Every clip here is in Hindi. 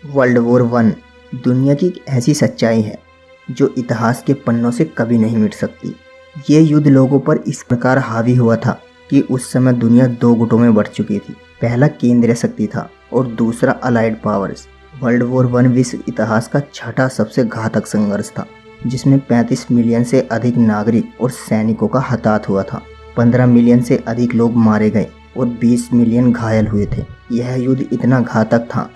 वर्ल्ड वॉर वन दुनिया की एक ऐसी सच्चाई है जो इतिहास के पन्नों से कभी नहीं मिट सकती। ये युद्ध लोगों पर इस प्रकार हावी हुआ था कि उस समय दुनिया दो गुटों में बढ़ चुकी थी। पहला केंद्रीय शक्ति था और दूसरा allied powers. World war one विश्व इतिहास का छठा सबसे घातक संघर्ष था, जिसमें 35 मिलियन से अधिक नागरिक और सैनिकों का हताहत हुआ था। 15 मिलियन से अधिक लोग मारे गए और 20 मिलियन घायल हुए थे। यह युद्ध इतना घातक था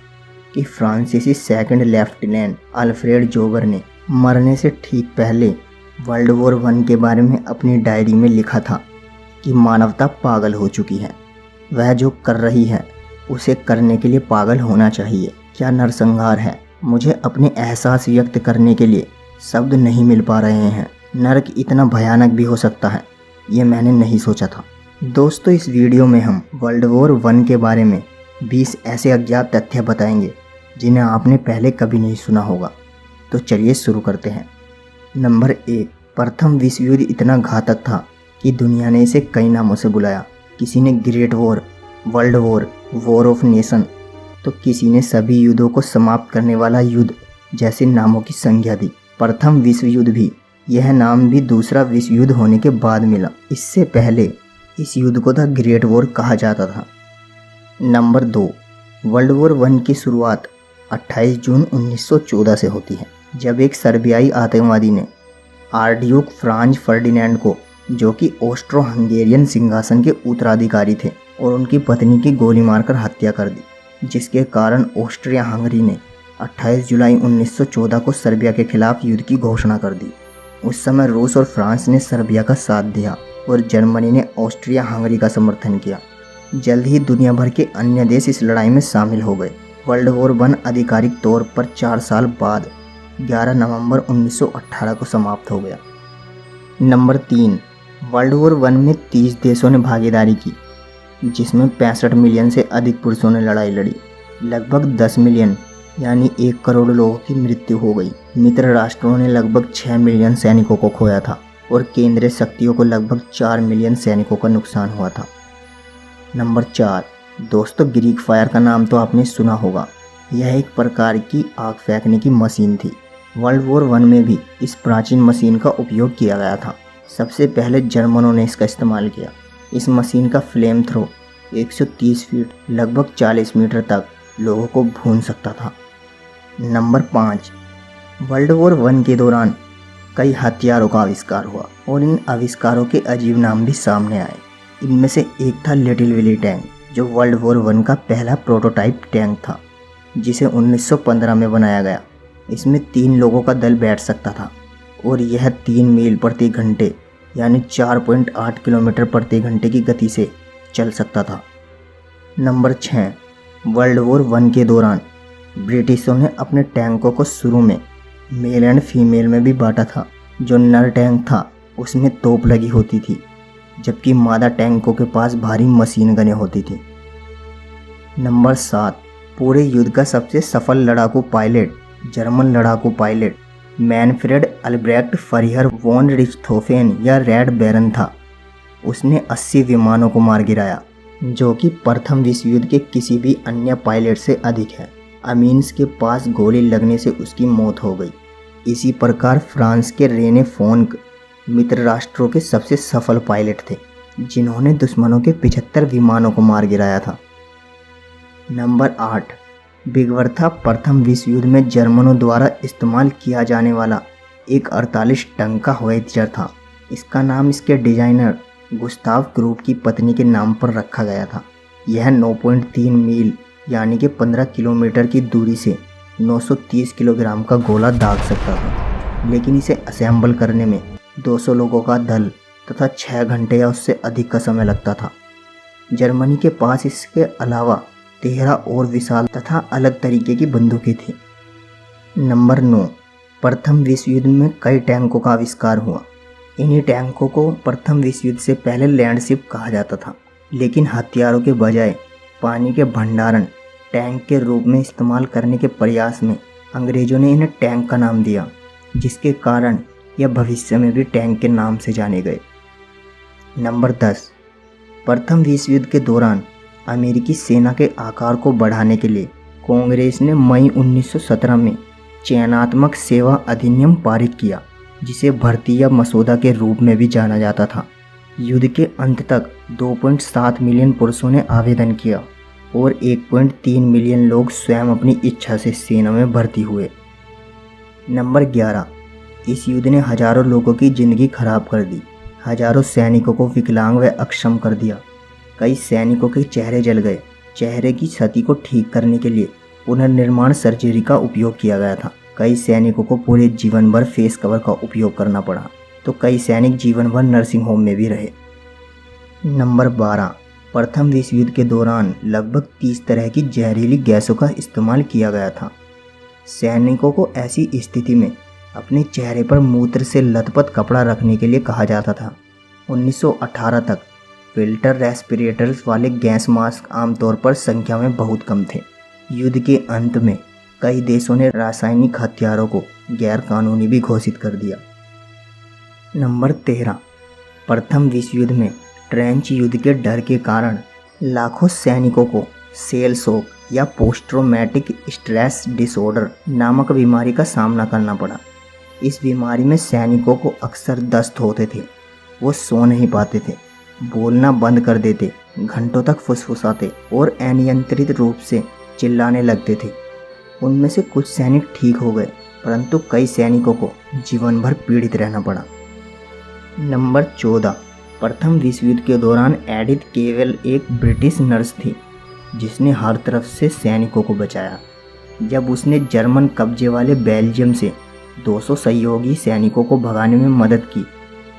कि फ्रांसीसी सेकंड लेफ्टिनेंट अल्फ्रेड जोगर ने मरने से ठीक पहले वर्ल्ड वॉर वन के बारे में अपनी डायरी में लिखा था कि मानवता पागल हो चुकी है। वह जो कर रही है उसे करने के लिए पागल होना चाहिए। क्या नरसंहार है। मुझे अपने एहसास व्यक्त करने के लिए शब्द नहीं मिल पा रहे हैं। नरक इतना भयानक भी हो सकता है, ये मैंने नहीं सोचा था। दोस्तों, इस वीडियो में हम वर्ल्ड वॉर वन के बारे में 20 ऐसे अज्ञात तथ्य बताएंगे जिन्हें आपने पहले कभी नहीं सुना होगा। तो चलिए शुरू करते हैं। नंबर 1, प्रथम विश्व युद्ध इतना घातक था कि दुनिया ने इसे कई नामों से बुलाया। किसी ने great war, world war, war of nation, तो किसी ने सभी युद्धों को समाप्त करने वाला युद्ध जैसे नामों की संज्ञा दी। प्रथम विश्व युद्ध भी, यह नाम भी दूसरा विश्व युद्ध होने के बाद मिला। इससे पहले इस युद्ध को द ग्रेट वॉर कहा जाता था। नंबर 2, वर्ल्ड वॉर वन की शुरुआत 28 जून 1914 से होती है, जब एक सर्बियाई आतंकवादी ने आर्चड्यूक फ्रांज फर्डिनेंड को, जो कि ऑस्ट्रो हंगेरियन सिंहासन के उत्तराधिकारी थे, और उनकी पत्नी की गोली मारकर हत्या कर दी, जिसके कारण ऑस्ट्रिया हंगरी ने 28 जुलाई 1914 को सर्बिया के खिलाफ युद्ध की घोषणा कर दी। उस समय रूस और फ्रांस ने सर्बिया का साथ दिया और जर्मनी ने ऑस्ट्रिया हंगरी का समर्थन किया। जल्द ही दुनिया भर के अन्य देश इस लड़ाई में शामिल हो गए। वर्ल्ड वॉर वन आधिकारिक तौर पर 4 साल बाद 11 नवंबर 1918 को समाप्त हो गया। नंबर 3, वर्ल्ड वॉर वन में 30 देशों ने भागीदारी की, जिसमें 65 मिलियन से अधिक पुरुषों ने लड़ाई लड़ी। लगभग 10 मिलियन यानी 1 करोड़ लोगों की मृत्यु हो गई। मित्र राष्ट्रों ने लगभग 6 मिलियन सैनिकों को खोया था और केंद्रीय शक्तियों को लगभग 4 मिलियन सैनिकों का नुकसान हुआ था। नंबर 4, दोस्तों, ग्रीक फायर का नाम तो आपने सुना होगा। यह एक प्रकार की आग फेंकने की मशीन थी। वर्ल्ड वॉर वन में भी इस प्राचीन मशीन का उपयोग किया गया था। सबसे पहले जर्मनों ने इसका इस्तेमाल किया। इस मशीन का फ्लेम थ्रो 130 फीट लगभग 40 मीटर तक लोगों को भून सकता था। नंबर 5, वर्ल्ड वॉर वन के दौरान कई हथियारों का आविष्कार हुआ और इन आविष्कारों के अजीब नाम भी सामने आए। इनमें से एक था लिटिल विली टैंक, जो वर्ल्ड वॉर वन का पहला प्रोटोटाइप टैंक था, जिसे 1915 में बनाया गया। इसमें 3 लोगों का दल बैठ सकता था और यह 3 मील प्रति घंटे यानी 4.8 किलोमीटर प्रति घंटे की गति से चल सकता था। नंबर 6, वर्ल्ड वॉर वन के दौरान ब्रिटिशों ने अपने टैंकों को शुरू में मेल एंड फीमेल में भी बांटा था। जो नर टैंक था उसमें तोप लगी होती थी, जबकि मादा टैंकों के पास भारी मशीन गनें होती थी। नंबर 7, पूरे युद्ध का सबसे सफल लड़ाकू पायलट जर्मन लड़ाकू पायलट मैनफ्रेड अल्ब्रेक्ट फरीहर वॉन रिchthofen या रेड बैरन था। उसने 80 विमानों को मार गिराया, जो कि प्रथम विश्व युद्ध के किसी भी अन्य पायलट से अधिक है। अमीन्स के पास गोली लगने से उसकी मौत हो गई। इसी प्रकार फ्रांस के रेने फोन्क मित्र राष्ट्रों के सबसे सफल पायलट थे, जिन्होंने दुश्मनों के 75 विमानों को मार गिराया था। नंबर 8, बिग बर्था प्रथम विश्व युद्ध में जर्मनों द्वारा इस्तेमाल किया जाने वाला एक 48 टन का हवाई जहाज था। इसका नाम इसके डिजाइनर गुस्ताव क्रूप की पत्नी के नाम पर रखा गया था। यह 9.3 मील यानी कि 15 किलोमीटर की दूरी से 930 किलोग्राम का गोला दाग सकता था, लेकिन इसे असेंबल करने में 200 लोगों का दल तथा 6 घंटे या उससे अधिक का समय लगता था। जर्मनी के पास इसके अलावा 13 और विशाल तथा अलग तरीके की बंदूकें थी। नंबर 9, प्रथम विश्व युद्ध में कई टैंकों का आविष्कार हुआ। इन्हीं टैंकों को प्रथम विश्व युद्ध से पहले लैंडशिप कहा जाता था, लेकिन हथियारों के बजाय पानी के भंडारण टैंक के रूप में इस्तेमाल करने के प्रयास में अंग्रेजों ने इन्हें टैंक का नाम दिया, जिसके कारण यह भविष्य में भी टैंक के नाम से जाने गए। नंबर 10, प्रथम विश्व युद्ध के दौरान अमेरिकी सेना के आकार को बढ़ाने के लिए कांग्रेस ने मई 1917 में चयनात्मक सेवा अधिनियम पारित किया, जिसे भर्ती मसौदा के रूप में भी जाना जाता था। युद्ध के अंत तक 2.7 मिलियन पुरुषों ने आवेदन किया और 1.3 मिलियन लोग स्वयं अपनी इच्छा से सेना में भर्ती हुए। नंबर 11, इस युद्ध ने हजारों लोगों की जिंदगी खराब कर दी। हजारों सैनिकों को विकलांग व अक्षम कर दिया। कई सैनिकों के चेहरे जल गए। चेहरे की क्षति को ठीक करने के लिए पुनर्निर्माण सर्जरी का उपयोग किया गया था। कई सैनिकों को पूरे जीवन भर फेस कवर का उपयोग करना पड़ा, तो कई सैनिक जीवन भर नर्सिंग होम में भी रहे। नंबर 12, प्रथम विश्व युद्ध के दौरान लगभग 30 तरह की जहरीली गैसों का इस्तेमाल किया गया था। सैनिकों को ऐसी स्थिति में अपने चेहरे पर मूत्र से लथपथ कपड़ा रखने के लिए कहा जाता था। 1918 तक फिल्टर रेस्पिरेटर्स वाले गैस मास्क आमतौर पर संख्या में बहुत कम थे। युद्ध के अंत में कई देशों ने रासायनिक हथियारों को गैर कानूनी भी घोषित कर दिया। नंबर 13, प्रथम विश्व युद्ध में ट्रेंच युद्ध के डर के कारण लाखों सैनिकों को सेल शॉक या पोस्ट ट्रॉमेटिक स्ट्रेस डिसऑर्डर नामक बीमारी का सामना करना पड़ा। इस बीमारी में सैनिकों को अक्सर दस्त होते थे, वो सो नहीं पाते थे, बोलना बंद कर देते, घंटों तक फुसफुसाते और अनियंत्रित रूप से चिल्लाने लगते थे। उनमें से कुछ सैनिक ठीक हो गए, परंतु कई सैनिकों को जीवन भर पीड़ित रहना पड़ा। नंबर 14, प्रथम विश्व युद्ध के दौरान एडिथ केवल एक ब्रिटिश नर्स थी जिसने हर तरफ से सैनिकों को बचाया। जब उसने जर्मन कब्जे वाले बेल्जियम से 200 सहयोगी सैनिकों को भगाने में मदद की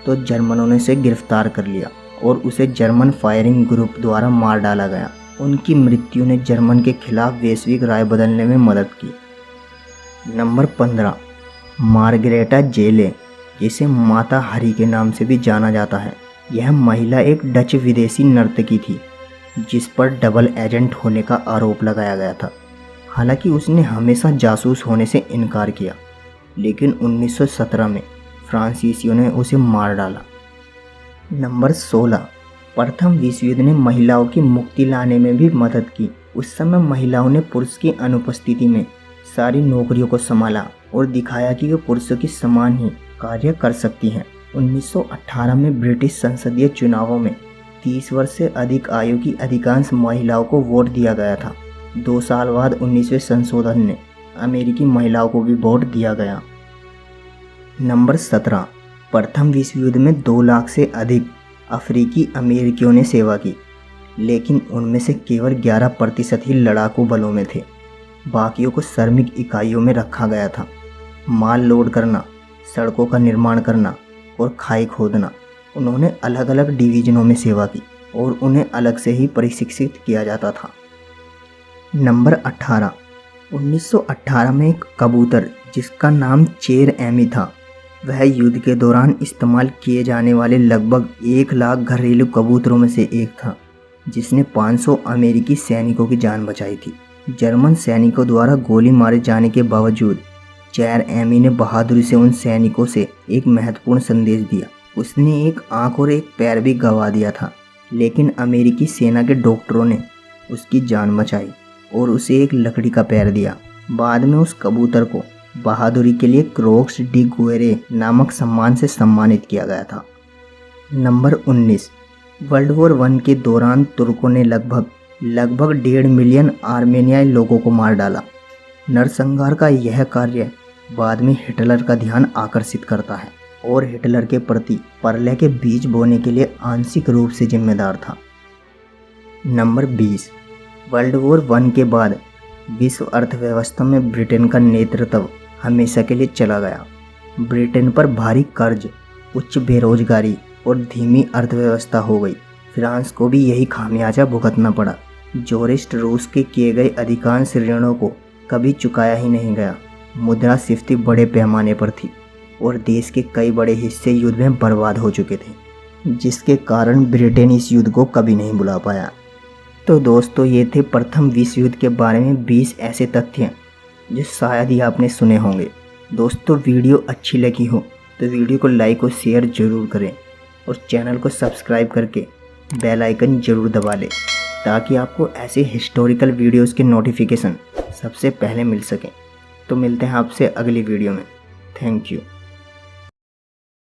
तो जर्मनों ने उसे गिरफ्तार कर लिया और उसे जर्मन फायरिंग ग्रुप द्वारा मार डाला गया। उनकी मृत्यु ने जर्मन के खिलाफ वैश्विक राय बदलने में मदद की। नंबर 15, मार्गरेटा जेले, जिसे माता हरी के नाम से भी जाना जाता है। यह महिला एक डच विदेशी नर्तकी थी जिस पर डबल एजेंट होने का आरोप लगाया गया था। हालांकि उसने हमेशा जासूस होने से इनकार किया, लेकिन 1917 में फ्रांसीसियों ने उसे मार डाला। नंबर 16, प्रथम विश्व युद्ध ने महिलाओं की मुक्ति लाने में भी मदद की। उस समय महिलाओं ने पुरुष की अनुपस्थिति में सारी नौकरियों को संभाला और दिखाया कि वे पुरुषों के समान ही कार्य कर सकती हैं। 1918 में ब्रिटिश संसदीय चुनावों में 30 वर्ष से अधिक आयु की अधिकांश महिलाओं को वोट दिया गया था। 2 साल बाद 19वें संशोधन में अमेरिकी महिलाओं को भी वोट दिया गया। नंबर 17, प्रथम विश्व युद्ध में 2 लाख से अधिक अफ्रीकी अमेरिकियों ने सेवा की, लेकिन उनमें से केवल 11% ही लड़ाकू बलों में थे। बाकियों को श्रमिक इकाइयों में रखा गया था। माल लोड करना, सड़कों का निर्माण करना और खाई खोदना। उन्होंने अलग अलग डिवीजनों में सेवा की और उन्हें अलग से ही प्रशिक्षित किया जाता था। नंबर 18, 1918 में एक कबूतर जिसका नाम चेर एमी था, वह युद्ध के दौरान इस्तेमाल किए जाने वाले लगभग 1 लाख घरेलू कबूतरों में से एक था, जिसने 500 अमेरिकी सैनिकों की जान बचाई थी। जर्मन सैनिकों द्वारा गोली मारे जाने के बावजूद चेर एमी ने बहादुरी से उन सैनिकों से एक महत्वपूर्ण संदेश दिया। उसने एक आंख और एक पैर भी गंवा दिया था, लेकिन अमेरिकी सेना के डॉक्टरों ने उसकी जान बचाई और उसे एक लकड़ी का पैर दिया। बाद में उस कबूतर को बहादुरी के लिए क्रॉक्स डी गुएरे नामक सम्मान से सम्मानित किया गया था। नंबर 19, वर्ल्ड वॉर 1 के दौरान तुर्कों ने लगभग 1.5 मिलियन आर्मेनियाई लोगों को मार डाला। नरसंहार का यह कार्य बाद में हिटलर का ध्यान आकर्षित करता है और हिटलर के प्रति प्रलय के बीज बोने के लिए आंशिक रूप से जिम्मेदार था। नंबर 20, वर्ल्ड वॉर 1 के बाद विश्व अर्थव्यवस्था में ब्रिटेन का नेतृत्व हमेशा के लिए चला गया। ब्रिटेन पर भारी कर्ज, उच्च बेरोजगारी और धीमी अर्थव्यवस्था हो गई। फ्रांस को भी यही खामियाजा भुगतना पड़ा। जोरिस्ट रूस के किए गए अधिकांश ऋणों को कभी चुकाया ही नहीं गया। मुद्रास्फीति बड़े पैमाने पर थी और देश के कई बड़े हिस्से युद्ध में बर्बाद हो चुके थे, जिसके कारण ब्रिटेन इस युद्ध को कभी नहीं भुला पाया। तो दोस्तों, ये थे प्रथम विश्व युद्ध के बारे में 20 ऐसे तथ्य जो शायद ही आपने सुने होंगे। दोस्तों, वीडियो अच्छी लगी हो तो वीडियो को लाइक और शेयर ज़रूर करें और चैनल को सब्सक्राइब करके बेल आइकन ज़रूर दबा लें ताकि आपको ऐसे हिस्टोरिकल वीडियोस के नोटिफिकेशन सबसे पहले मिल सकें। तो मिलते हैं आपसे अगली वीडियो में। Thank you.